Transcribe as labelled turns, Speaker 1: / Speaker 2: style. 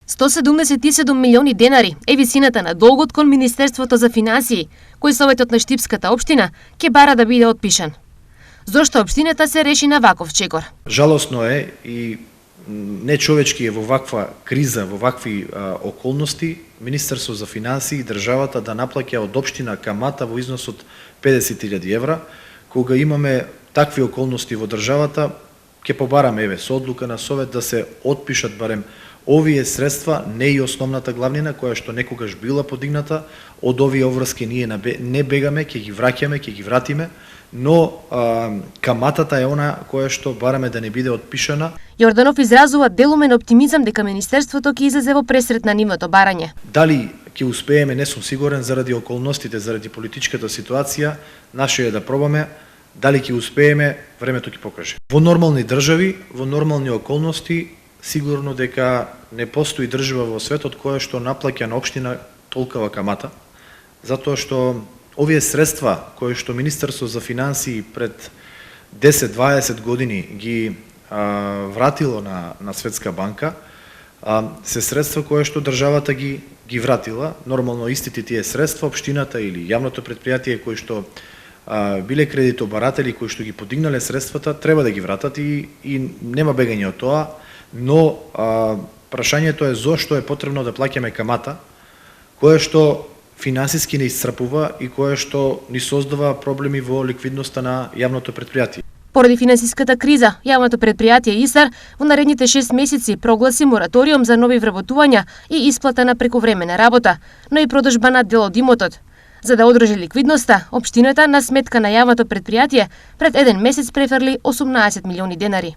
Speaker 1: 177 милиони денари е висината на долгот кон Министерството за финансии, кој Советот на Штипската општина ќе бара да биде отпишан. Зошто општината се реши на ваков чекор?
Speaker 2: Жалосно е и нечовечки е во ваква криза, во вакви околности, Министерство за финансии и државата да наплаќа од општина камата во износ од 50.000 евра. Кога имаме такви околности во државата, ќе побараме со одлука на Совет да се отпишат барем овие средства, не и основната главнина која што некогаш била подигната. Од овие обврски ние не бегаме, ќе ги враќаме, ќе ги вратиме, но каматата е она која што бараме да не биде отпишана.
Speaker 1: Јорданов изразува делумен оптимизам дека Министерството ќе излезе во пресрет на нивното барање.
Speaker 2: Дали ќе успееме, не сум сигурен, заради околностите, заради политичката ситуација, наше е да пробаме. Дали ќе успееме, времето ќе покаже. Во нормални држави, во нормални околности, сигурно дека не постои држава во светот која што наплаќа на општина толкова камата, затоа што овие средства кои што Министерство за финансии пред 10-20 години ги вратило на Светска банка, се средства кои што државата ги вратила. Нормално истите тие средства општината или јавното предпријатие кои што биле кредитобаратели, кои што ги подигнале средствата, треба да ги вратат и нема бегање од тоа, но прашањето е зошто е потребно да плаќаме камата, која што финансиски не исцрпува и која што ни создава проблеми во ликвидноста на јавното предпријатие.
Speaker 1: Поради финансиската криза, јавното предпријатие ИСАР во наредните 6 месеци прогласи мораториум за нови вработувања и исплата на прековремена работа, но и продажба на дел од имотот. За да одржи ликвидноста, општината на сметка на јавното предпријатие пред еден месец префрли 18 милиони денари.